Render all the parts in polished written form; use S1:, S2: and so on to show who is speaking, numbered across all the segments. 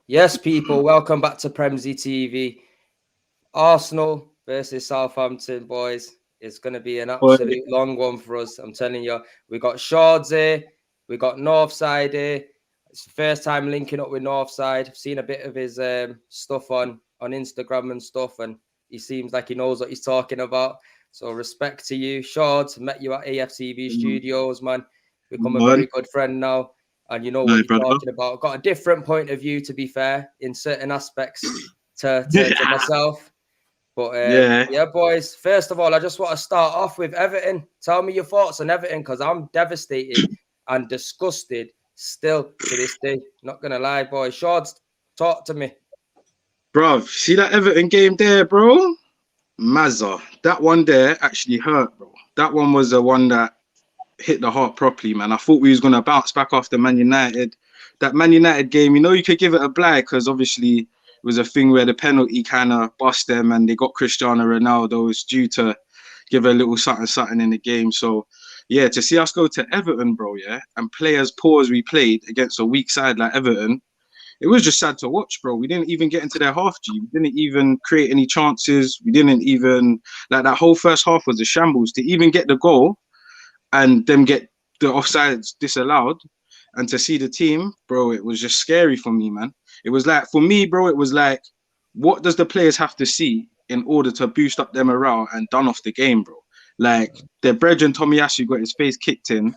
S1: Yes, people, welcome back to Premsy TV. Arsenal versus Southampton, boys. It's going to be an
S2: Boy,
S1: absolute long one for us. I'm telling you. We got Shawdz here. We got Northside here. It's the first time linking up with Northside. I've seen a bit of his stuff on Instagram and stuff, and he seems like he knows what he's talking about. So respect to you. Shawdz, met you at AFTV Studios, man. Become a
S2: man.
S1: very good friend now. And you know what
S2: No,
S1: you're
S2: brother.
S1: talking about. Got a different point of view, to be fair, in certain aspects to myself. But
S2: Yeah.
S1: yeah, boys. First of all, I just want to start off with Everton. Tell me your thoughts on Everton, because I'm devastated and disgusted still to this day. Not gonna lie, boys. Shawdz, talk to me.
S2: Bruv, see that Everton game there, bro? Mazza. That one there actually hurt, bro. That one was the one that hit the heart properly, man. I thought we was going to bounce back after Man United. That Man United game, you could give it a blight because obviously it was a thing where the penalty kind of bust them and they got Cristiano Ronaldo. Was due to give a little something in the game. So, yeah, to see us go to Everton, bro, yeah, and play as poor as we played against a weak side like Everton, it was just sad to watch, bro. We didn't even get into their half, G. We didn't even create any chances. We didn't even, like, that whole first half was a shambles. To even get the goal and them get the offsides disallowed and to see the team, bro, it was just scary for me, man. It was like, for me, bro, it was like, what does the players have to see in order to boost up their morale and done off the game, bro? Like, their brethren Tomiyasu got his face kicked in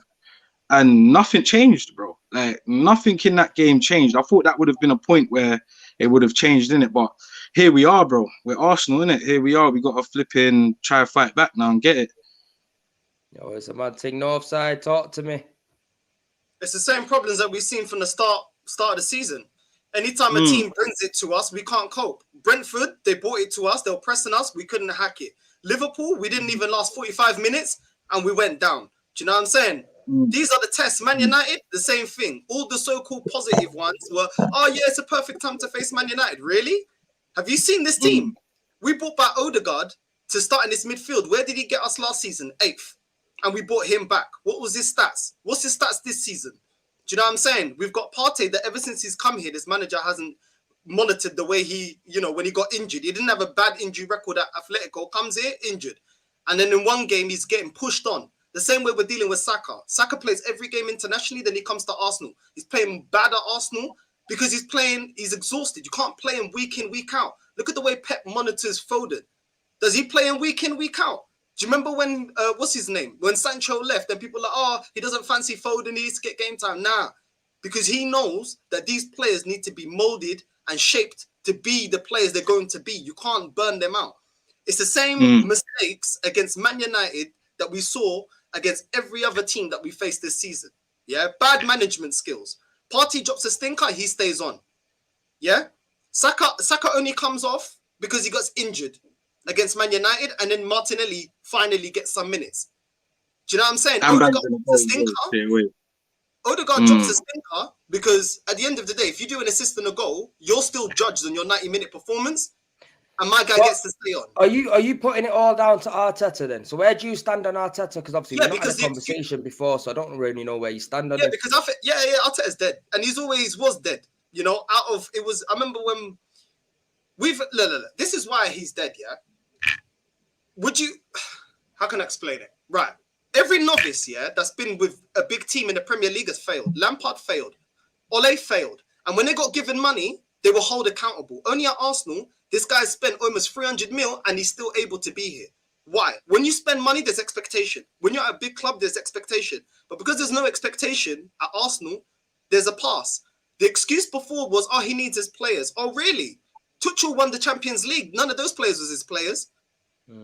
S2: and nothing changed, bro. Like, nothing in that game changed. I thought that would have been a point where it would have changed, in it, but here we are, bro. We're Arsenal, innit? Here we are. We got to flipping try to fight back now and get it.
S1: Yo, it's a mad thing. Northside, talk to me.
S3: It's the same problems that we've seen from the start of the season. Anytime a team brings it to us, we can't cope. Brentford, they brought it to us. They were pressing us. We couldn't hack it. Liverpool, we didn't even last 45 minutes and we went down. Do you know what I'm saying? These are the tests. Man United, the same thing. All the so-called positive ones were, oh yeah, it's a perfect time to face Man United. Really? Have you seen this team? We brought back Odegaard to start in this midfield. Where did he get us last season? 8th. And we brought him back. What was his stats? What's his stats this season? Do you know what I'm saying? We've got Partey that ever since he's come here, this manager hasn't monitored the way he, when he got injured. He didn't have a bad injury record at Atletico. Comes here, injured. And then in one game, he's getting pushed on. The same way we're dealing with Saka. Saka plays every game internationally, then he comes to Arsenal. He's playing bad at Arsenal because he's exhausted. You can't play him week in, week out. Look at the way Pep monitors Foden. Does he play him week in, week out? Do you remember when, what's his name? When Sancho left and people are like, oh, he doesn't fancy Foden, he needs to get game time. Nah, because he knows that these players need to be molded and shaped to be the players they're going to be. You can't burn them out. It's the same mistakes against Man United that we saw against every other team that we faced this season. Yeah, bad management skills. Partey drops a stinker, he stays on. Yeah, Saka only comes off because he got injured against Man United, and then Martinelli finally gets some minutes. Do you know what I'm saying? Odegaard drops a stinker. Odegaard drops a stinker because at the end of the day, if you do an assist and a goal, you're still judged on your 90-minute performance, and my guy gets to stay on.
S1: Are you putting it all down to Arteta then? So where do you stand on Arteta? Because obviously we've had a conversation before, so I don't really know where you stand on it.
S3: Yeah, because Arteta's dead, and he's always was dead. I remember when this is why he's dead. Yeah. How can I explain it? Right. Every novice, that's been with a big team in the Premier League has failed. Lampard failed. Ole failed. And when they got given money, they were held accountable. Only at Arsenal, this guy spent almost 300 mil and he's still able to be here. Why? When you spend money, there's expectation. When you're at a big club, there's expectation. But because there's no expectation at Arsenal, there's a pass. The excuse before was, he needs his players. Oh, really? Tuchel won the Champions League. None of those players was his players.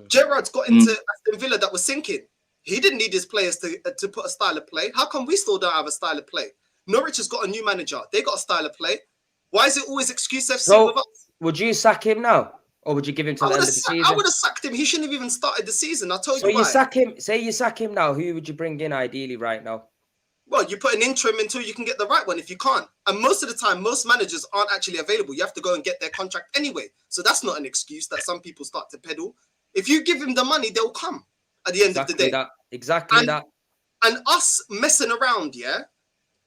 S3: Gerrard's got into Aston Villa that was sinking. He didn't need his players to put a style of play. How come we still don't have a style of play? Norwich has got a new manager. They got a style of play. Why is it always excuse FC with us?
S1: Would you sack him now? Or would you give him till the end of the season?
S3: I would have sacked him. He shouldn't have even started the season. I told you why.
S1: Say you sack him now. Who would you bring in ideally right now?
S3: Well, you put an interim until you can get the right one if you can't. And most of the time, most managers aren't actually available. You have to go and get their contract anyway. So that's not an excuse that some people start to peddle. If you give him the money, they'll come at the end of the day.
S1: Exactly that.
S3: And us messing around,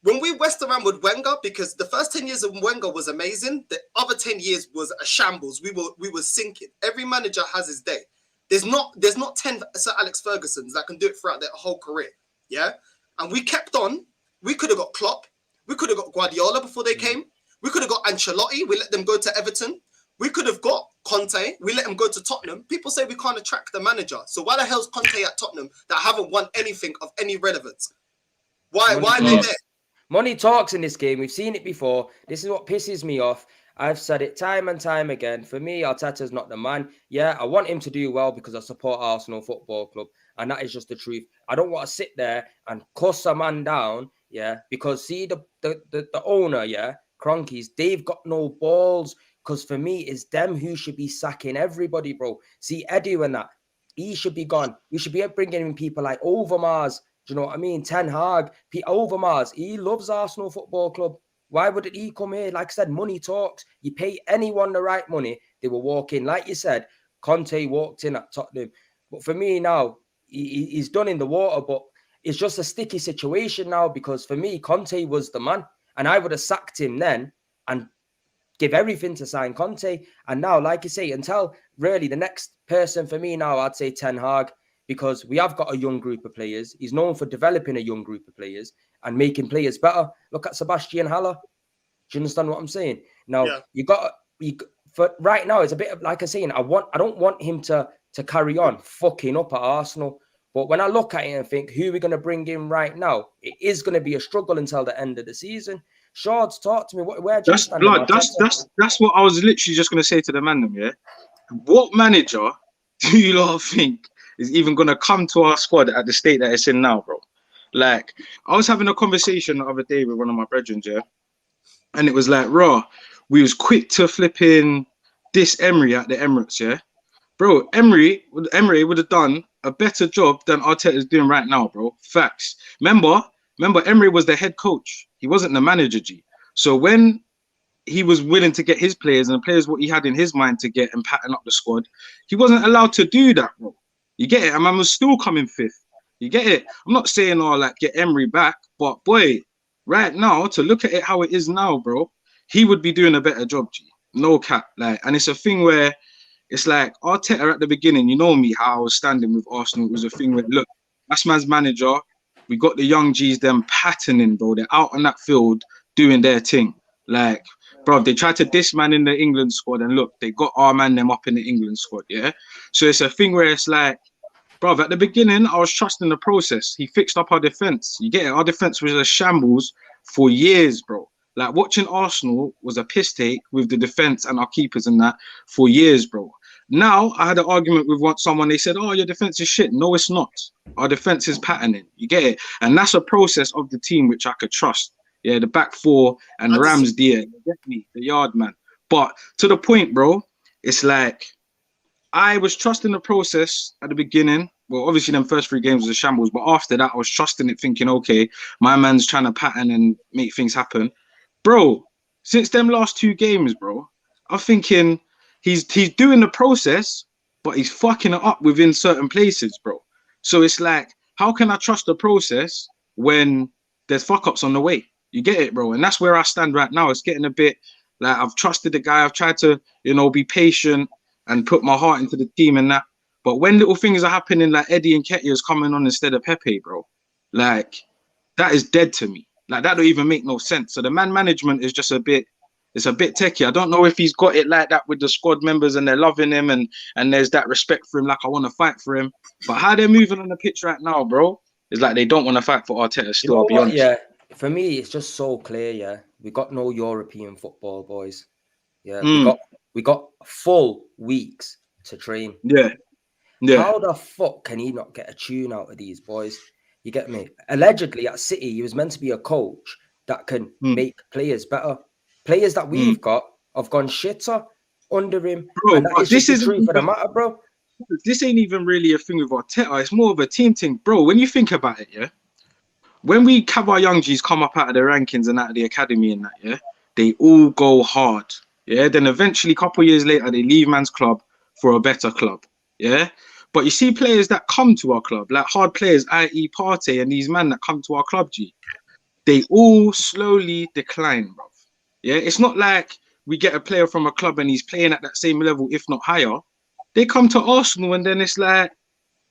S3: when we messed around with Wenger, because the first 10 years of Wenger was amazing, the other 10 years was a shambles. We were sinking. Every manager has his day. There's not 10 Sir Alex Fergusons that can do it throughout their whole career. Yeah. And we kept on. We could have got Klopp. We could have got Guardiola before they came. We could have got Ancelotti. We let them go to Everton. We could have got Conte. We let him go to Tottenham. People say we can't attract the manager. So why the hell's Conte at Tottenham that haven't won anything of any relevance? Why are they there?
S1: Money talks in this game. We've seen it before. This is what pisses me off. I've said it time and time again. For me, Arteta's not the man. Yeah, I want him to do well because I support Arsenal Football Club. And that is just the truth. I don't want to sit there and cuss a man down, yeah, because see the owner, yeah, Cronkies, they've got no balls. Because for me, it's them who should be sacking everybody, bro. See, Eddie and that, he should be gone. We should be bringing in people like Overmars. Do you know what I mean? Ten Hag, Overmars. He loves Arsenal Football Club. Why wouldn't he come here? Like I said, money talks. You pay anyone the right money, they will walk in. Like you said, Conte walked in at Tottenham. But for me now, he's done in the water, but it's just a sticky situation now because for me, Conte was the man. And I would have sacked him then and give everything to sign Conte. And now, like you say, until really the next person for me now, I'd say Ten Hag, because we have got a young group of players. He's known for developing a young group of players and making players better. Look at Sebastian Haller. Do you understand what I'm saying? Now, for right now, it's a bit of, like I'm saying, I don't want him to carry on fucking up at Arsenal. But when I look at it and think, who are we going to bring in right now? It is going to be a struggle until the end of the season. Shawdz, talk to me. Where do you stand?
S2: That's what I was literally just going to say to the man, yeah? What manager do you lot think is even going to come to our squad at the state that it's in now, bro? Like, I was having a conversation the other day with one of my brethren, yeah? And it was like, raw, we was quick to flip in this Emery at the Emirates, yeah? Bro, Emery would have done a better job than Arteta is doing right now, bro. Facts. Remember, Emery was the head coach. He wasn't the manager, G. So when he was willing to get his players and the players what he had in his mind to get and pattern up the squad, he wasn't allowed to do that, bro. You get it? And man was still coming fifth. You get it? I'm not saying, like, get Emery back, but boy, right now, to look at it how it is now, bro, he would be doing a better job, G. No cap. Like, and it's a thing where it's like Arteta at the beginning, you know me, how I was standing with Arsenal. It was a thing where, look, that's man's manager. We got the young G's, them patterning, bro. They're out on that field doing their thing. Like, bro, they tried to diss man in the England squad, and look, they got our man them up in the England squad, yeah? So it's a thing where it's like, bro, at the beginning, I was trusting the process. He fixed up our defense. You get it? Our defense was a shambles for years, bro. Like, watching Arsenal was a piss take with the defense and our keepers and that for years, bro. Now, I had an argument with someone. They said, oh, your defense is shit. No, it's not. Our defense is patterning. You get it? And that's a process of the team which I could trust. Yeah, the back four and Ramsdale, definitely the yard man. But to the point, bro, it's like I was trusting the process at the beginning. Well, obviously, them first 3 games was a shambles. But after that, I was trusting it, thinking, okay, my man's trying to pattern and make things happen. Bro, since them last 2 games, bro, I'm thinking he's doing the process, but he's fucking it up within certain places, bro. So it's like, how can I trust the process when there's fuck-ups on the way? You get it, bro? And that's where I stand right now. It's getting a bit like I've trusted the guy. I've tried to, be patient and put my heart into the team and that. But when little things are happening, like Eddie and Nketiah's coming on instead of Pepe, bro, like, that is dead to me. Like, that don't even make no sense. So the man management is just it's a bit techie. I don't know if he's got it like that with the squad members and they're loving him and there's that respect for him, like I want to fight for him. But how they're moving on the pitch right now, bro, is like they don't want to fight for Arteta still, I'll be honest.
S1: Yeah, for me, it's just so clear, yeah. We got no European football, boys. Yeah, we got full weeks to train.
S2: Yeah.
S1: How the fuck can he not get a tune out of these boys? You get me? Allegedly at City, he was meant to be a coach that can make players better. Players that we've got have gone shitter under him. Bro, and that is the truth of the matter, bro.
S2: This ain't even really a thing with Arteta. It's more of a team thing. Bro, when you think about it, yeah? When we have our young G's come up out of the rankings and out of the academy and that, yeah? They all go hard, yeah? Then eventually, a couple of years later, they leave man's club for a better club, yeah? But you see players that come to our club, like hard players, i.e. Partey and these men that come to our club, G. they all slowly decline, bro. Yeah, it's not like we get a player from a club and he's playing at that same level, if not higher. They come to Arsenal and then it's like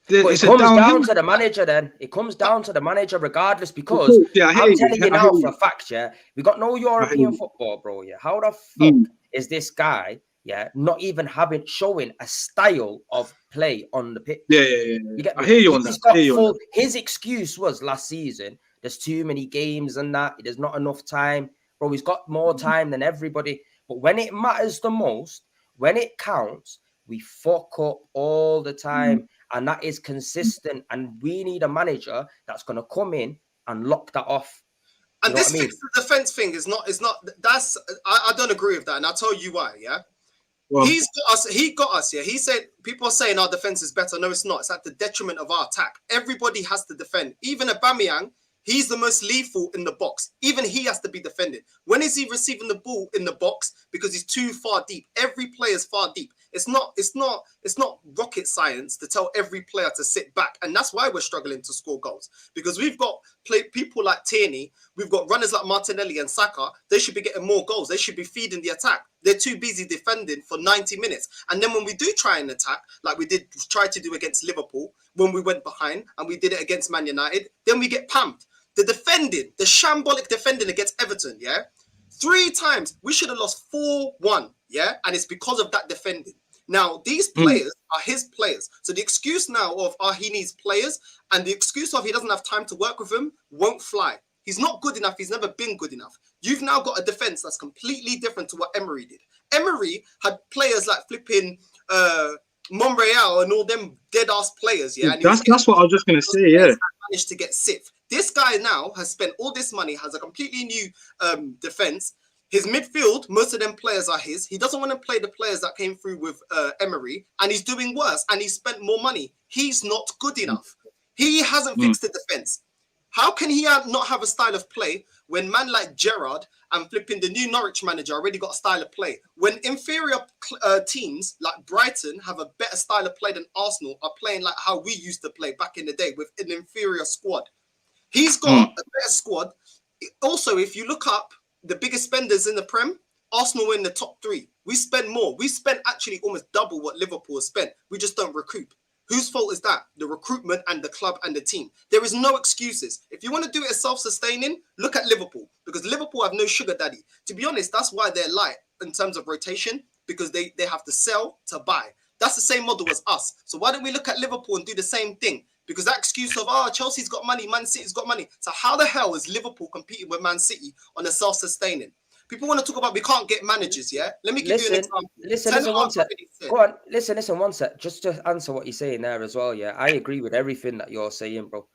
S1: But
S2: it's
S1: it
S2: a
S1: comes
S2: downhill.
S1: down to the manager then. It comes down to the manager regardless,
S2: Of
S1: because
S2: course, yeah, I hear
S1: I'm
S2: you.
S1: telling you
S2: I
S1: now
S2: hear
S1: for
S2: you.
S1: a fact, yeah, we got no
S2: I hear
S1: European
S2: you.
S1: football, bro. Yeah, how the fuck
S2: Mm.
S1: is this guy, yeah, not even showing a style of play on the pitch?
S2: Yeah.
S1: You get
S2: I
S1: me?
S2: hear you on that.
S1: He's
S2: I hear
S1: got
S2: you on that.
S1: full. His excuse was last season, there's too many games and that. There's not enough time. Bro, he's got more time than everybody. But when it matters the most, when it counts, we fuck up all the time. And that is consistent. And we need a manager that's going to come in and lock that off.
S3: And
S1: You know
S3: this
S1: what I mean?
S3: fix the defense thing is not that's I don't agree with that, and I'll tell you why. Yeah,
S2: Well,
S3: he got us. Yeah, he said people are saying our defense is better. No, it's not. It's at the detriment of our attack. Everybody has to defend. Even Aubameyang, he's the most lethal in the box. Even he has to be defended. When is he receiving the ball in the box? Because he's too far deep. Every player is far deep. It's not rocket science to tell every player to sit back, and that's why we're struggling to score goals. Because we've got people like Tierney, we've got runners like Martinelli and Saka. They should be getting more goals. They should be feeding the attack. They're too busy defending for 90 minutes. And then when we do try and attack, like we did try to do against Liverpool, when we went behind, and we did it against Man United, then we get pumped. The shambolic defending against Everton, yeah? 3 times, we should have lost 4-1, yeah? And it's because of that defending. Now, these players are his players. So the excuse now of he needs players, and the excuse of he doesn't have time to work with them won't fly. He's not good enough. He's never been good enough. You've now got a defense that's completely different to what Emery did. Emery had players like flipping Monreal and all them dead-ass players, yeah? And
S2: that's what I was just going to say, yeah.
S3: Managed to get Sif. This guy now has spent all this money, has a completely new defense. His midfield, most of them players are his. He doesn't want to play the players that came through with Emery, and he's doing worse, and he spent more money. He's not good enough. He hasn't fixed the defense. How can he not have a style of play when man like Gerrard and flipping the new Norwich manager already got a style of play? When inferior teams like Brighton have a better style of play than Arsenal are playing like how we used to play back in the day with an inferior squad. He's got a better squad. Also, if you look up the biggest spenders in the Prem, Arsenal were in the top 3. We spend more. We spent actually almost double what Liverpool has spent. We just don't recoup. Whose fault is that? The recruitment and the club and the team. There is no excuses. If you want to do it as self-sustaining, look at Liverpool, because Liverpool have no sugar daddy. To be honest, that's why they're light in terms of rotation, because they have to sell to buy. That's the same model as us. So why don't we look at Liverpool and do the same thing? Because that excuse of, Chelsea's got money, Man City's got money. So how the hell is Liverpool competing with Man City on a self-sustaining? People want to talk about we can't get managers, yeah? Let me give you an example.
S1: Listen, one sec. Go on, listen, one sec. Just to answer what you're saying there as well, yeah? I agree with everything that you're saying, bro.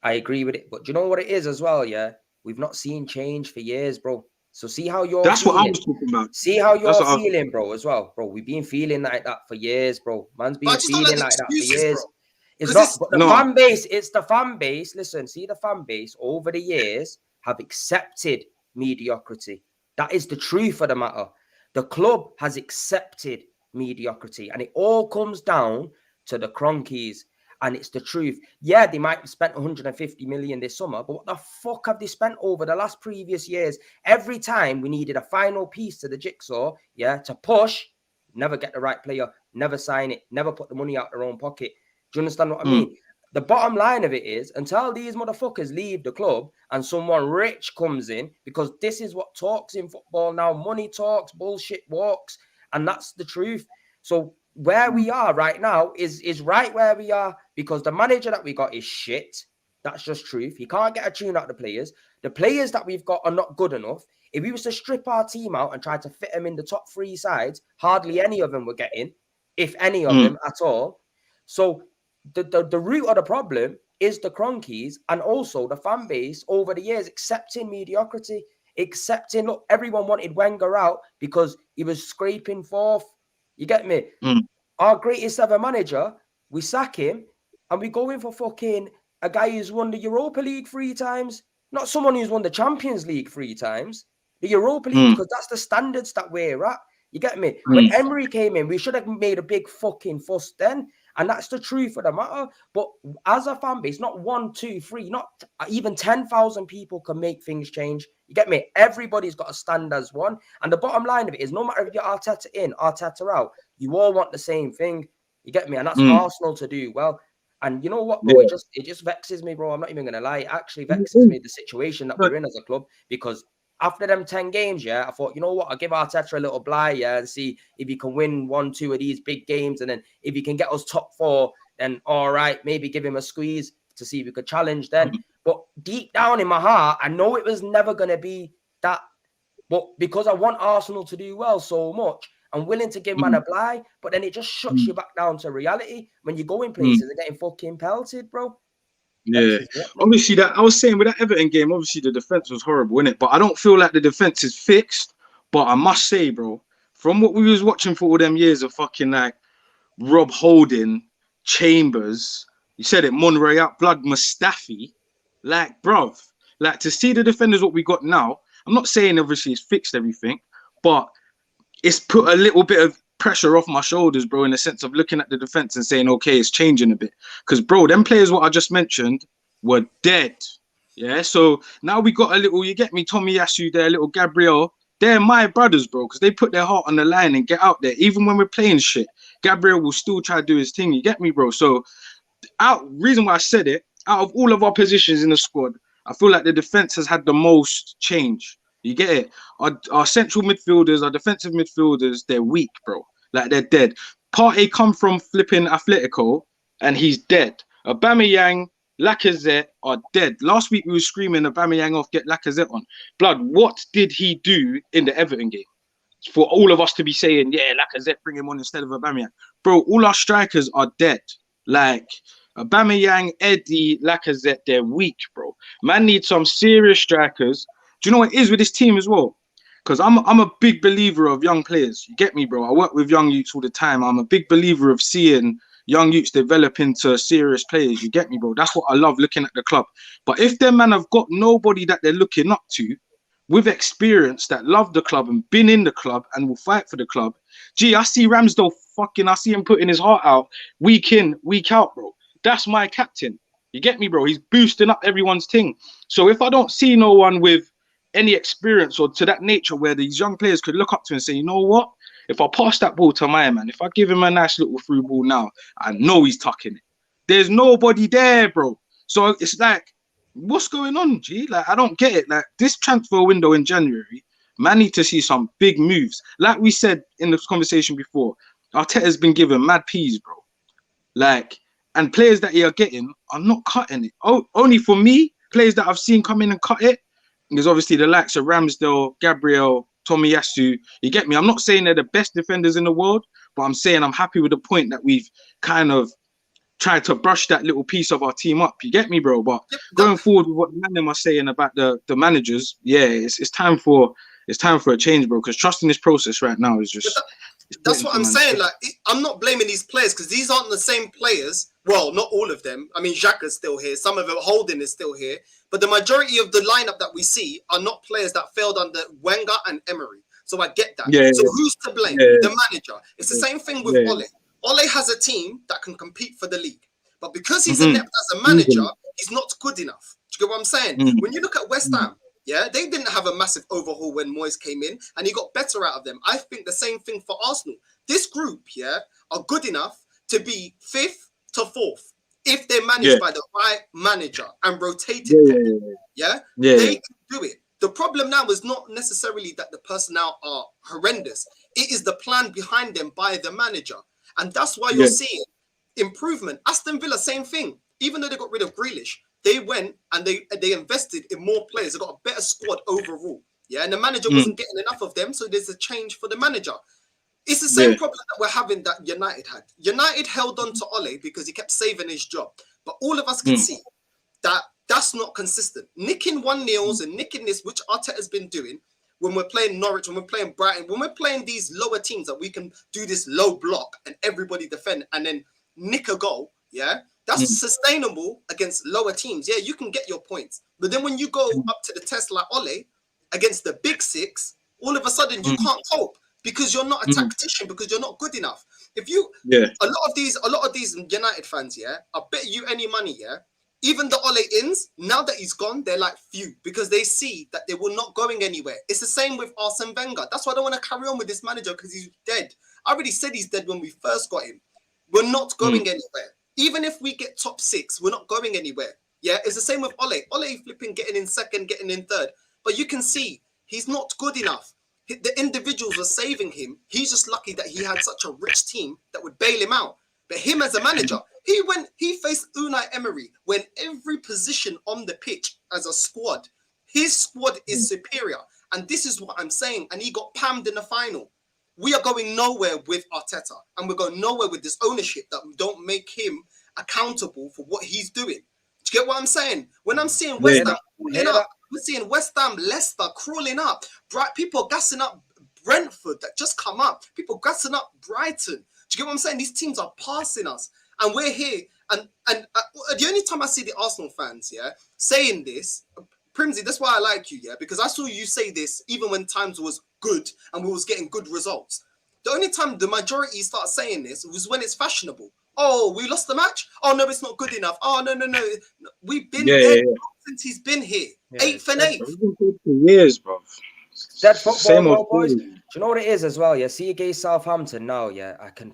S1: I agree with it. But do you know what it is as well, yeah? We've not seen change for years, bro. So see how you're
S2: That's
S1: feeling.
S2: what I was talking about.
S1: See how you're feeling, bro, as well. Bro, we've been feeling like that for years, bro. Man's been feeling like that for years. Bro. It's not but the fan base, it's the fan base. Listen, see the fan base over the years have accepted mediocrity. That is the truth of the matter. The club has accepted mediocrity, and it all comes down to the Cronkies, and it's the truth. Yeah, they might have spent 150 million this summer, but what the fuck have they spent over the last previous years? Every time we needed a final piece to the jigsaw, yeah, to push, never get the right player, never sign it, never put the money out their own pocket. Do you understand what I mean? The bottom line of it is, until these motherfuckers leave the club and someone rich comes in, because this is what talks in football now. Money talks, bullshit walks, and that's the truth. So where we are right now is right where we are, because the manager that we got is shit. That's just truth. He can't get a tune out of the players. The players that we've got are not good enough. If we was to strip our team out and try to fit them in the top 3 sides, hardly any of them were getting, if any of them at all. So the root of the problem is the Cronkies and also the fan base over the years accepting mediocrity, accepting, look, everyone wanted Wenger out because he was scraping 4th. You get me? Our greatest ever manager, we sack him and we go in for fucking a guy who's won the Europa League 3 times, not someone who's won the Champions League 3 times, the Europa League, because that's the standards that we're at. You get me? When Emery came in, we should have made a big fucking fuss then. And that's the truth of the matter. But as a fan base, not 1, 2, 3, not even 10,000 people can make things change. You get me? Everybody's got to stand as one. And the bottom line of it is, no matter if you're Arteta in, Arteta out, you all want the same thing. You get me? And that's Arsenal to do well. And you know what, bro? It just vexes me, bro. I'm not even gonna lie. It actually vexes me, the situation that we're in as a club, because after them 10 games, I thought, you know what, I'll give Arteta a little blight, and see if he can win 1, 2 of these big games. And then if he can get us top 4, then all right, maybe give him a squeeze to see if we could challenge then. But deep down in my heart, I know it was never going to be that. But because I want Arsenal to do well so much, I'm willing to give man a blight. But then it just shuts you back down to reality when you go in places and getting fucking pelted, bro.
S2: Yeah, obviously that I was saying with that Everton game, obviously the defense was horrible, innit? But I don't feel like the defense is fixed. But I must say, bro, from what we was watching for all them years of fucking like Rob Holding, Chambers, you said it, Monroy out, Blood Mustafi, like, bruv, like to see the defenders what we got now. I'm not saying obviously it's fixed everything, but it's put a little bit of pressure off my shoulders, bro, in the sense of looking at the defense and saying, okay, it's changing a bit. Because, bro, them players what I just mentioned were dead. Yeah, so now we got a little, you get me, Tommy Yasu there, little Gabriel. They're my brothers, bro, because they put their heart on the line and get out there. Even when we're playing shit, Gabriel will still try to do his thing. You get me, bro? So, reason why I said it, out of all of our positions in the squad, I feel like the defense has had the most change. You get it? Our central midfielders, our defensive midfielders, they're weak, bro. Like, they're dead. Partey come from flipping Atletico, and he's dead. Aubameyang, Lacazette are dead. Last week, we were screaming Aubameyang off, get Lacazette on. Blood, what did he do in the Everton game? For all of us to be saying, yeah, Lacazette, bring him on instead of Aubameyang. Bro, all our strikers are dead. Like, Aubameyang, Eddie, Lacazette, they're weak, bro. Man needs some serious strikers. Do you know what it is with this team as well? Because I'm a big believer of young players. You get me, bro? I work with young youths all the time. I'm a big believer of seeing young youths develop into serious players. You get me, bro? That's what I love looking at the club. But if them man have got nobody that they're looking up to with experience that love the club and been in the club and will fight for the club, gee, I see Ramsdale I see him putting his heart out week in, week out, bro. That's my captain. You get me, bro? He's boosting up everyone's thing. So if I don't see no one with any experience or to that nature where these young players could look up to and say, you know what? If I pass that ball to my man, if I give him a nice little through ball now, I know he's tucking it. There's nobody there, bro. So it's like, what's going on, G? Like, I don't get it. Like, this transfer window in January, man, need to see some big moves. Like we said in the conversation before, Arteta's been given mad peas, bro. Like, and players that he are getting are not cutting it. Oh, only for me, players that I've seen come in and cut it, there's obviously the likes of Ramsdale, Gabriel, Tomiyasu. You get me? I'm not saying they're the best defenders in the world, but I'm saying I'm happy with the point that we've kind of tried to brush that little piece of our team up. You get me, bro? But going forward with what the man are saying about the managers, yeah, it's time for a change, bro. Because trusting this process right now is just.
S3: That's what I'm saying. Like, I'm not blaming these players because these aren't the same players. Well, not all of them. I mean, Xhaka's still here. Some of them, Holding is still here. But the majority of the lineup that we see are not players that failed under Wenger and Emery. So I get that.
S2: Yeah,
S3: so who's to blame?
S2: Yeah.
S3: The manager. It's the same thing with Ole. Ole has a team that can compete for the league. But because he's inept as a manager, he's not good enough. Do you get what I'm saying? When you look at West Ham, yeah, they didn't have a massive overhaul when Moyes came in, and he got better out of them. I think the same thing for Arsenal. This group, are good enough to be 5th to 4th if they're managed by the right manager and rotated. They can do it. The problem now is not necessarily that the personnel are horrendous. It is the plan behind them by the manager, and that's why you're seeing improvement. Aston Villa, same thing. Even though they got rid of Grealish, they went and they invested in more players. They got a better squad overall. Yeah, and the manager wasn't getting enough of them, so there's a change for the manager. It's the same problem that we're having that United had. United held on to Ole because he kept saving his job. But all of us can see that that's not consistent. Nicking 1-0s and nicking this, which Arteta's been doing when we're playing Norwich, when we're playing Brighton, when we're playing these lower teams that we can do this low block and everybody defend and then nick a goal, that's sustainable against lower teams. Yeah, you can get your points. But then when you go up to the test like Ole against the big six, all of a sudden you can't cope. Because you're not a tactician, because you're not good enough. If you,
S2: Yeah.
S3: a lot of these United fans, yeah, I bet you any money, yeah. Even the Ole Inns, now that he's gone, they're like few because they see that they were not going anywhere. It's the same with Arsene Wenger. That's why I don't want to carry on with this manager because he's dead. I already said he's dead when we first got him. We're not going anywhere. Even if we get top 6, we're not going anywhere. Yeah, it's the same with Ole. Ole flipping getting in second, getting in third. But you can see he's not good enough. The individuals are saving him. He's just lucky that he had such a rich team that would bail him out. But him as a manager, he faced Unai Emery when every position on the pitch as a squad, his squad is superior. And this is what I'm saying. And he got pammed in the final. We are going nowhere with Arteta. And we're going nowhere with this ownership that don't make him accountable for what he's doing. Do you get what I'm saying? When I'm seeing West Ham crawling up, we're seeing West Ham, Leicester crawling up. People gassing up Brentford that just come up. People gassing up Brighton. Do you get what I'm saying? These teams are passing us. And we're here. And the only time I see the Arsenal fans, yeah, saying this, Primsy, that's why I like you, yeah, because I saw you say this even when times was good and we was getting good results. The only time the majority start saying this was when it's fashionable. Oh, we lost the match? Oh, no, it's not good enough. Oh, no. We've been there since he's been here. Yeah, 8th and 8th.
S2: We've been good for years, bro.
S1: Dead football, boys. Do you know what it is as well? Yeah, see against Southampton now, yeah, I can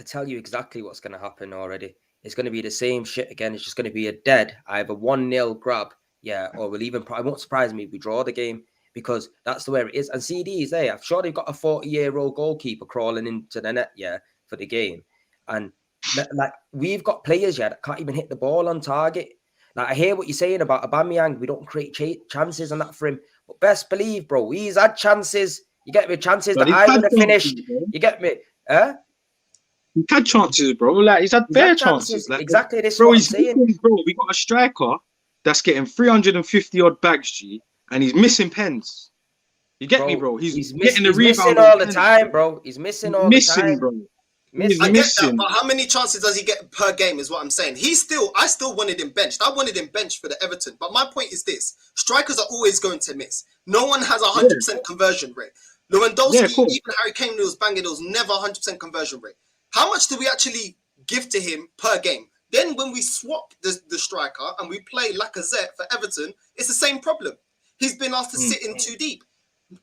S1: tell you exactly what's going to happen already. It's going to be the same shit again. It's just going to be a dead, either 1-0 grab, yeah, or we'll even, it won't surprise me if we draw the game because that's the way it is. And CD is there. I'm sure they've got a 40-year-old goalkeeper crawling into the net, yeah, for the game. And like we've got players, yeah, that can't even hit the ball on target. Like I hear what you're saying about Aubameyang. We don't create chances and that for him. But best believe, bro, he's had chances. You get me? Chances that I would have finished. You get me?
S2: He's had chances, bro. Like he's had bare chances. Like,
S1: exactly this,
S2: bro.
S1: What I'm saying.
S2: Bro, we got a striker that's getting 350 odd bags, G, and he's missing pens. You get me, bro? He's getting the rebound
S1: missing all the time, bro. He's missing all the time,
S2: bro.
S3: I get that, but how many chances does he get per game is what I'm saying. I still wanted him benched. I wanted him benched for the Everton. But my point is this. Strikers are always going to miss. No one has a 100% conversion rate. Lewandowski, even Harry Kane was banging, there was never 100% conversion rate. How much do we actually give to him per game? Then when we swap the striker and we play Lacazette for Everton, it's the same problem. He's been asked to sit in too deep.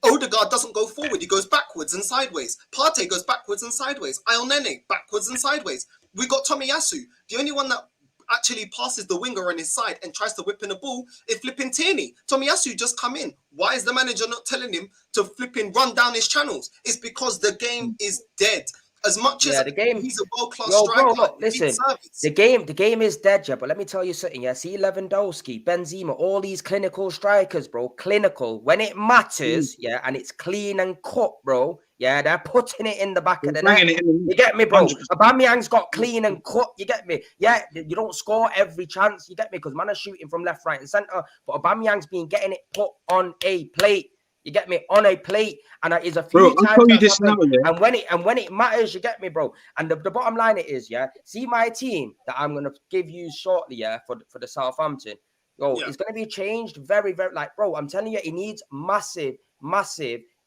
S3: Odegaard doesn't go forward. He goes backwards and sideways. Partey goes backwards and sideways. Nene backwards and sideways. We got Tomiyasu. The only one that actually passes the winger on his side and tries to whip in a ball is flipping Tierney. Tomiyasu just come in. Why is the manager not telling him to flipping run down his channels? It's because the game is dead. As much as
S1: the game,
S3: he's a world-class striker.
S1: Bro, listen, the game is dead, yeah. But let me tell you something, yeah. See Lewandowski, Benzema, all these clinical strikers, bro. Clinical. When it matters, yeah, and it's clean and cut, bro. Yeah, they're putting it in the back of the net. You get me, bro? 100%. Aubameyang's got clean and cut. You get me? Yeah, you don't score every chance. You get me? Because man are shooting from left, right, and centre. But Aubameyang's been getting it put on a plate. You get me? On a plate, and it is a few times. I'll tell you this now, yeah. And when it matters, you get me, bro. And the bottom line it is, yeah. See my team that I'm gonna give you shortly, yeah, for the Southampton. It's gonna be changed very, very. Like, bro, I'm telling you, it needs massive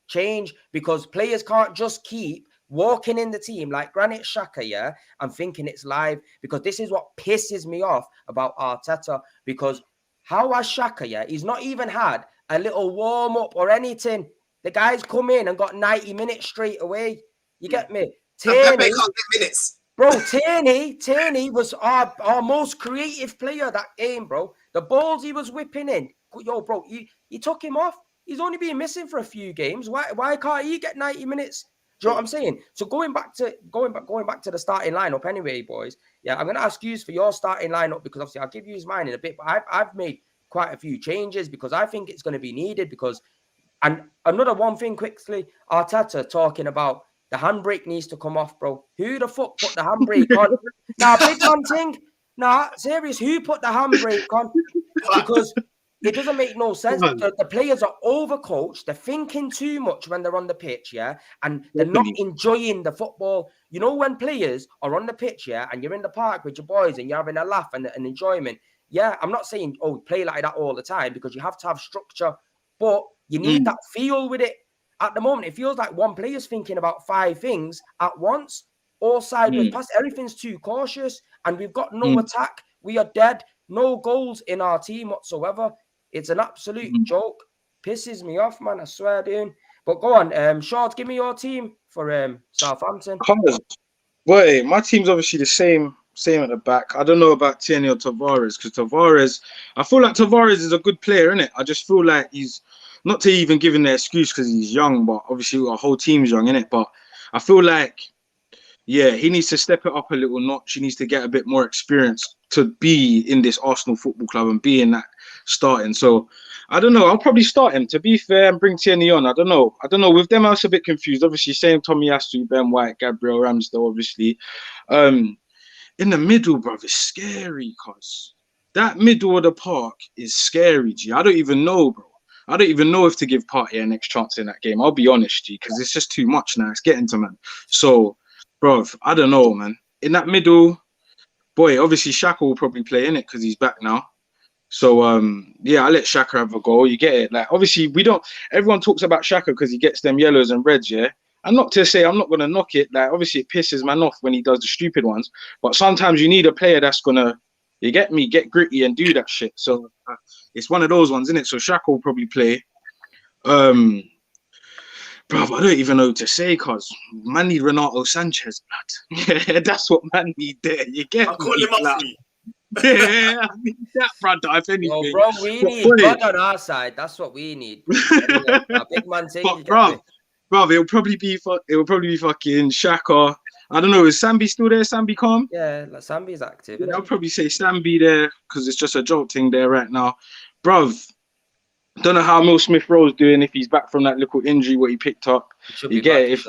S1: change because players can't just keep walking in the team like Granit Xhaka, yeah, and thinking it's live. Because this is what pisses me off about Arteta. Because how has Xhaka, yeah, he's not even had a little warm up or anything. The guy's come in and got 90 minutes straight away. You get me?
S3: Pepe can't get minutes.
S1: Bro, Tierney was our most creative player that game, bro. The balls he was whipping in. Yo, bro, you took him off. He's only been missing for a few games. Why can't he get 90 minutes? Do you know what I'm saying? So going back to the starting lineup anyway, boys. Yeah, I'm gonna ask you for your starting lineup because obviously I'll give you mine in a bit, but I've made quite a few changes because I think it's going to be needed and another one thing quickly, Arteta talking about the handbrake needs to come off, bro. Who the fuck put the handbrake on? Big man thing. Serious, who put the handbrake on? Because it doesn't make no sense. The players are overcoached. They're thinking too much when they're on the pitch, yeah? And they're not enjoying the football. You know, when players are on the pitch, yeah, and you're in the park with your boys and you're having a laugh and an enjoyment, yeah, I'm not saying, play like that all the time because you have to have structure, but you need that feel with it. At the moment, it feels like one player's thinking about 5 things at once. all sideways pass. Everything's too cautious, and we've got no attack. We are dead. No goals in our team whatsoever. It's an absolute joke. Pisses me off, man. I swear, dude. But go on, Shawdz, give me your team for Southampton.
S2: Boy, my team's obviously the same at the back. I don't know about Tierney or Tavares, because Tavares, I feel like Tavares is a good player, innit? I just feel like he's not to even give him the excuse because he's young, but obviously our whole team's young, innit? But I feel like, yeah, he needs to step it up a little notch. He needs to get a bit more experience to be in this Arsenal Football Club and be in that starting. So I don't know. I'll probably start him, to be fair, and bring Tierney on. I don't know. With them, I was a bit confused. Obviously, same Tomiyasu, Ben White, Gabriel Ramsdale, obviously. In the middle, bro, it's scary, cuz that middle of the park is scary, G. I don't even know, bro. I don't even know if to give Partey a next chance in that game. I'll be honest, G, because it's just too much now. It's getting to, man. So, bro, I don't know, man. In that middle, boy, obviously Xhaka will probably play in it because he's back now. So, yeah, I'll let Xhaka have a go. You get it? Like, obviously, everyone talks about Xhaka because he gets them yellows and reds, yeah? And not to say I'm not going to knock it. Like, obviously, it pisses man off when he does the stupid ones. But sometimes you need a player that's going to, you get me, get gritty and do that shit. So, it's one of those ones, isn't it? So, Xhaka will probably play. Bro, I don't even know what to say, cuz man need Renato Sanchez, blood. Yeah, that's what man need there. You get
S3: I'll call him up.
S2: Yeah, I need that, brother, if anything.
S1: Oh, bro, we need blood on our side. That's what we need. Our big man thing.
S2: But, bro, it'll probably be fucking Xhaka. I don't know, is Sambi still there? Sambi calm?
S1: Yeah, like Sambi's active.
S2: Yeah, I'll probably say Sambi there because it's just a joke thing there right now. Bruv, don't know how Will Smith-Rowe's doing if he's back from that little injury what he picked up. You get it?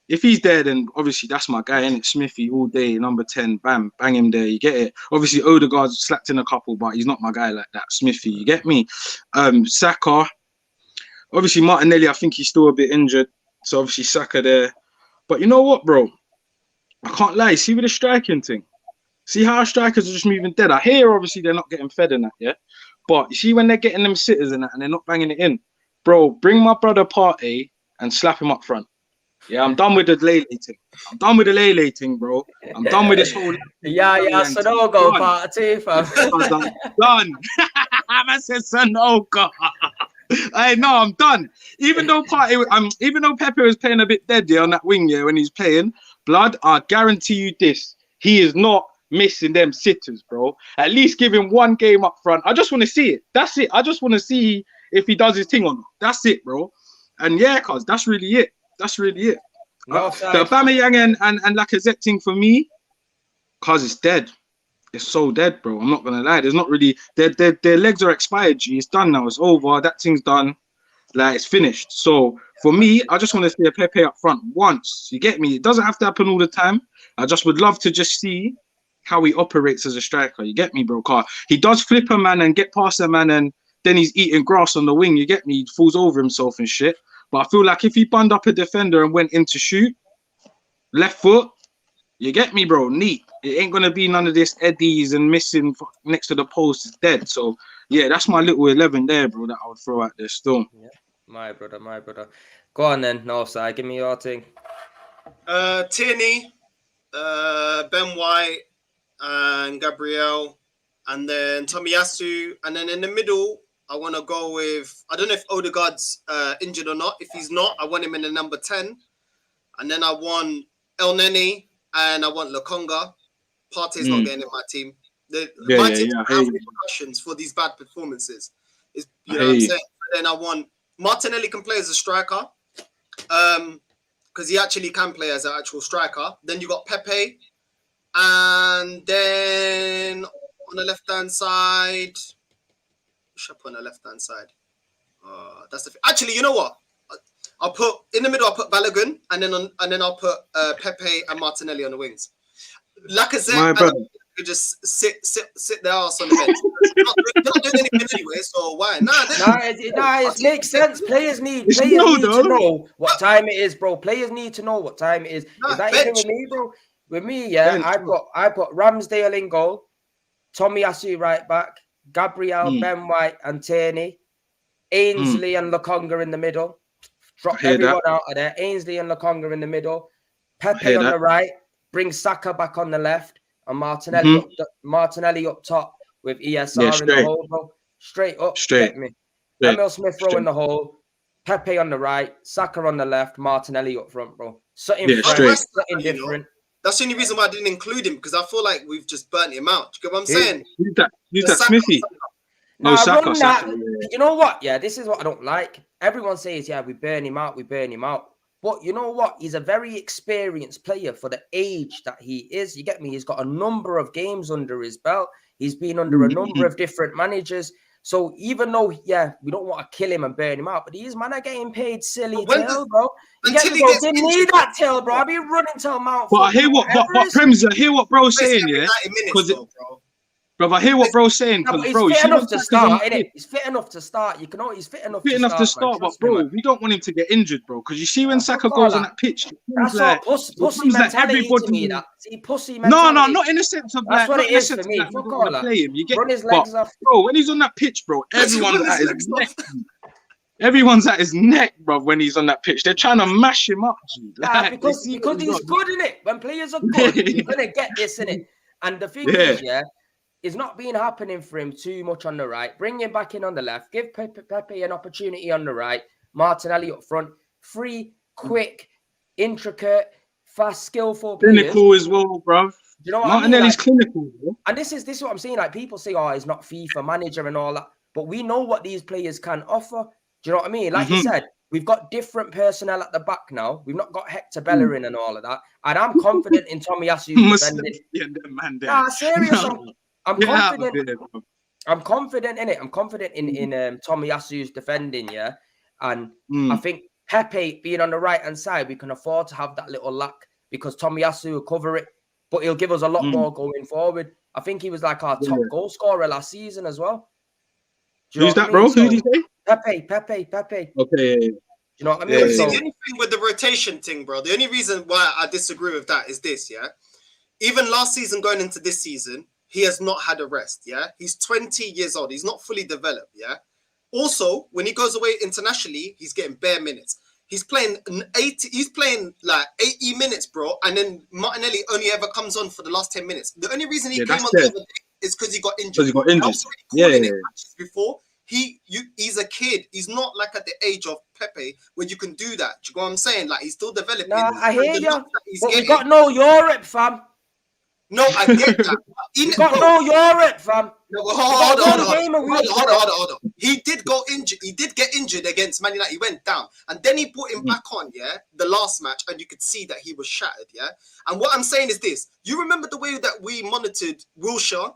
S2: If he's there, then obviously that's my guy, innit? Smithy all day, number 10, bam, bang him there. You get it? Obviously Odegaard's slapped in a couple, but he's not my guy like that. Smithy, you get me? Saka. Obviously Martinelli, I think he's still a bit injured, so obviously Saka there. But you know what, bro? I can't lie. See with the striking thing. See how our strikers are just moving dead. I hear obviously they're not getting fed in that, yeah. But you see when they're getting them sitters in that and they're not banging it in, bro. Bring my brother Partey and slap him up front. Yeah, I'm done with the lay thing, bro. I'm done with this whole.
S1: Yeah, so no go part two, fam.
S2: Done. I said, so no go. Hey, no, I'm done. Even though Pepe was playing a bit dead, yeah, on that wing, yeah, when he's playing, blood, I guarantee you this, he is not missing them sitters, bro. At least give him one game up front. I just want to see it. That's it. I just want to see if he does his thing or not. That's it, bro. And yeah, cuz that's really it. That's really it. The Aubameyang and Lacazette thing for me, cuz it's dead. It's so dead, bro. I'm not gonna lie. There's not really their legs are expired. G. It's done now. It's over. That thing's done. Like it's finished. So for me, I just want to see a Pepe up front once. You get me? It doesn't have to happen all the time. I just would love to just see how he operates as a striker. You get me, bro? Car. He does flip a man and get past a man, and then he's eating grass on the wing. You get me? He falls over himself and shit. But I feel like if he bunned up a defender and went in to shoot, left foot, you get me, bro? Neat. It ain't gonna be none of this eddies and missing next to the post. It's dead. So yeah, that's my little 11 there, bro. That I would throw out there still.
S1: Yeah, my brother. Go on then, Northside. Give me your thing.
S3: Tierney, Ben White, and Gabriel, and then Tomiyasu, and then in the middle, I want to go with, I don't know if Odegaard's injured or not. If he's not, I want him in the number 10. And then I want El Neni and I want Lokonga. Partey's not getting in my team. My team have repercussions for these bad performances. You know what I'm saying? But then I want Martinelli can play as a striker because he actually can play as an actual striker. Then you got Pepe. And then on the left-hand side... on the left-hand side. That's the actually, you know what? I'll put in the middle. I'll put Balogun, and then I'll put Pepe and Martinelli on the wings. Lacazette could just sit their ass on the bench. They're not doing anything anyway, so why?
S1: It makes sense. Players need to know what time it is, bro. Players need to know what time it is. Is that even with me, bro? With me, yeah, I put Ramsdale in goal, Tomiyasu right back, Gabriel, Ben White and Tierney, Ainsley and Lokonga in the middle. Drop everyone out of there. Ainsley and Lokonga in the middle. Pepe on the right, bring Saka back on the left, and Martinelli up top with ESR in the hole, bro. Straight up, get me. Emil Smith Rowe in the hole, Pepe on the right, Saka on the left, Martinelli up front, bro. Something fresh, something different.
S3: That's the only reason why I didn't include him, because I feel like we've just burnt him out. Do you get what I'm saying?
S2: Who's that Smithy?
S1: No, Saka. You know what? Yeah, this is what I don't like. Everyone says, yeah, we burn him out. But you know what? He's a very experienced player for the age that he is. You get me? He's got a number of games under his belt. He's been under a number of different managers. So even though, yeah, we don't want to kill him and burn him out, but these men are getting paid silly tail, bro. Didn't need that tail, bro. I've been running till Mount.
S2: But I hear what Prems, I hear what bro's saying, yeah. Bro, I hear what bro's saying, because bro,
S1: he's fit enough to start, innit? He's fit enough to start. You can know he's fit enough to start,
S2: but bro, we don't want him to get injured, bro. Because you see when Saka goes on that pitch,
S1: that's like pussy mentality to me. That see pussy mentality.
S2: No, not in the sense of
S1: that's
S2: like.
S1: What it is for me. Fuck all that.
S2: Play him. You get
S1: run his legs off,
S2: bro. When he's on that pitch, bro, everyone's at his neck. Everyone's at his neck, bro. When he's on that pitch, they're trying to mash him up.
S1: Like, because he's good in it. When players are good, you're gonna get this in it. And the thing is, it's not been happening for him too much on the right. Bring him back in on the left. Give Pepe an opportunity on the right. Martinelli up front. Free, quick, intricate, fast, skillful players.
S2: Clinical as well, bro.
S1: You know what
S2: Martinelli's
S1: I mean? Like,
S2: clinical, bro.
S1: And this is what I'm saying. Like, people say, oh, he's not FIFA manager and all that. But we know what these players can offer. Do you know what I mean? Like you said, we've got different personnel at the back now. We've not got Hector Bellerin and all of that. And I'm confident in Tomiyasu's defending. Nah, serious. I'm confident. I'm confident in it. I'm confident in Tomiyasu's defending, yeah. And I think Pepe being on the right hand side, we can afford to have that little lack because Tomiyasu will cover it, but he'll give us a lot more going forward. I think he was like our top goal scorer last season as well.
S2: Who's that, bro? Who did you say?
S1: Pepe.
S2: Okay.
S1: You know what I mean?
S3: The only thing with the rotation thing, bro, the only reason why I disagree with that is this, yeah. Even last season going into this season, he has not had a rest, yeah? He's 20 years old. He's not fully developed, yeah? Also, when he goes away internationally, he's getting bare minutes. He's playing like 80 minutes, bro, and then Martinelli only ever comes on for the last 10 minutes. The only reason he came on the other day is because he got injured. Before, he's a kid. He's not like at the age of Pepe where you can do that. Do you know what I'm saying? Like, he's still developing.
S1: Nah, I hear you. But we got no Europe, fam.
S3: No, I get that.
S1: We got no Europe, fam.
S3: No, hold on. He did go injured. He did get injured against Man United. He went down, and then he put him back on. Yeah, the last match, and you could see that he was shattered. Yeah, and what I'm saying is this: you remember the way that we monitored Wilshere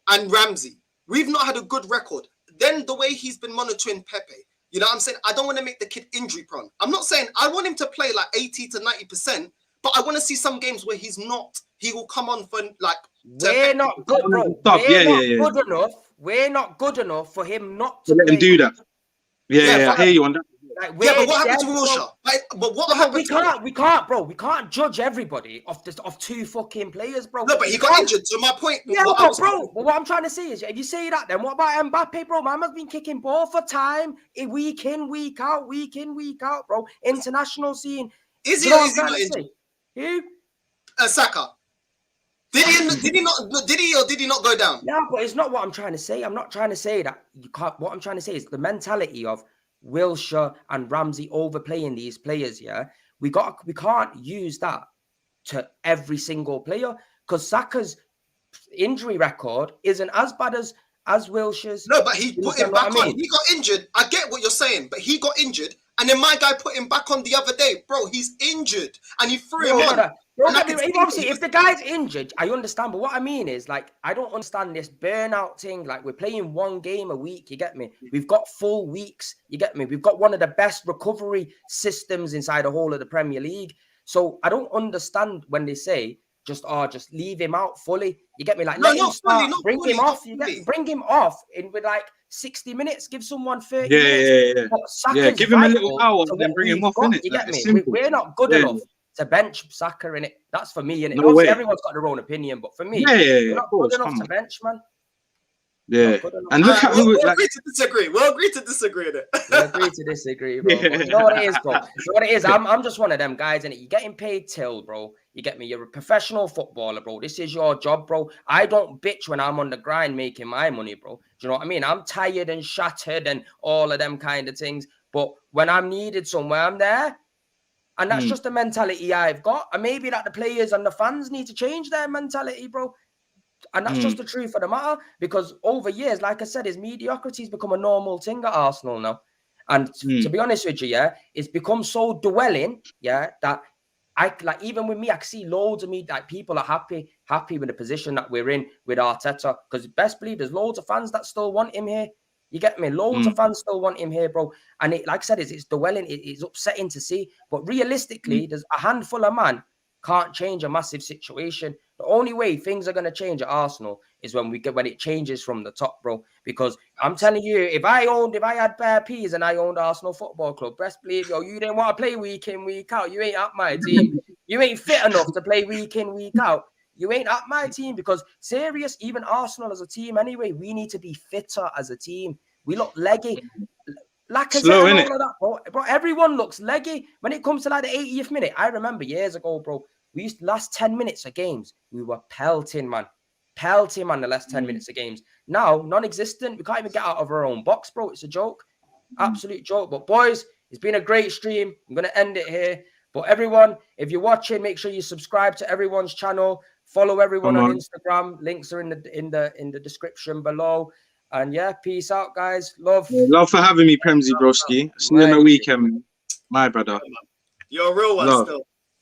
S3: and Ramsey? We've not had a good record. Then the way he's been monitoring Pepe. You know what I'm saying? I don't want to make the kid injury prone. I'm not saying I want him to play like 80 to 90%, but I want to see some games where he's not. He will come on for like.
S1: We're not good, bro. Good enough. We're not good enough for him not to
S2: let him do that. I hear you on that.
S3: Like, but what happened to Wilshere? But what happened?
S1: We can't, bro. We can't judge everybody off two fucking players, bro.
S3: No, but he got injured. So my point.
S1: Yeah, bro. But what I'm trying to say is, if you say that, then what about Mbappe, bro? Man has been kicking ball for time, week in, week out, bro. International scene.
S3: Is he or is he not injured?
S1: Who?
S3: Saka. Did he not go down?
S1: No, but it's not what I'm trying to say. I'm not trying to say that you can't. What I'm trying to say is the mentality of Wilshere and Ramsey overplaying these players. Yeah, we can't use that to every single player because Saka's injury record isn't as bad as Wilshere's.
S3: No, but he put him back on. He got injured. I get what you're saying, but he got injured, and then my guy put him back on the other day, bro. He's injured, and he threw him on.
S1: Obviously, if the guy's injured, I understand. But what I mean is, like, I don't understand this burnout thing. Like, we're playing one game a week. You get me? We've got full weeks. You get me? We've got one of the best recovery systems inside the whole of the Premier League. So I don't understand when they say just leave him out fully. You get me? Like, let him start. Bring him off. Bring him off in with like 60 minutes. Give someone 30 minutes.
S2: Yeah. Give him a little hour and then bring him off.
S1: You get me? We're not good enough to bench Saka in it. That's for me, innit? Obviously, everyone's got their own opinion, but for me, we're not good enough to bench, man.
S2: Yeah.
S1: Not good enough.
S2: And look at who
S3: we'll
S2: like
S3: agree to disagree. We'll agree to disagree there.
S1: We agree to disagree, bro. But you know what it is, bro? You know what it is? I'm just one of them guys, and you're getting paid till, bro. You get me? You're a professional footballer, bro. This is your job, bro. I don't bitch when I'm on the grind making my money, bro. Do you know what I mean? I'm tired and shattered and all of them kind of things. But when I'm needed somewhere, I'm there. And that's just the mentality I've got. And maybe that the players and the fans need to change their mentality, bro. And that's just the truth of the matter. Because over years, like I said, his mediocrity has become a normal thing at Arsenal now. And to be honest with you, yeah, it's become so dwelling, yeah, that I like even with me, I can see loads of me like people are happy with the position that we're in with Arteta. Because best believe there's loads of fans that still want him here. You get me? Loads of fans still want him here, bro. And it, like I said, it's dwelling. It's upsetting to see. But realistically, there's a handful of man can't change a massive situation. The only way things are going to change at Arsenal is when it changes from the top, bro. Because I'm telling you, if I had bare peas and I owned Arsenal Football Club, best believe you didn't want to play week in, week out. You ain't at my team. You ain't fit enough to play week in, week out. You ain't at my team because serious, even Arsenal as a team anyway, we need to be fitter as a team. We look leggy.
S2: Slow, innit?
S1: Bro, everyone looks leggy. When it comes to like the 80th minute, I remember years ago, bro, we used to last 10 minutes of games. We were pelting, man. Pelting, man, the last 10 minutes of games. Now, non-existent. We can't even get out of our own box, bro. It's a joke. Absolute joke. But boys, it's been a great stream. I'm going to end it here. But everyone, if you're watching, make sure you subscribe to everyone's channel. Follow everyone on Instagram. Links are in the description below. And yeah, peace out, guys. Love.
S2: Yeah, love for having me, Premzy Broski. See you in the weekend, my brother.
S3: You're a real one
S2: love.
S3: still.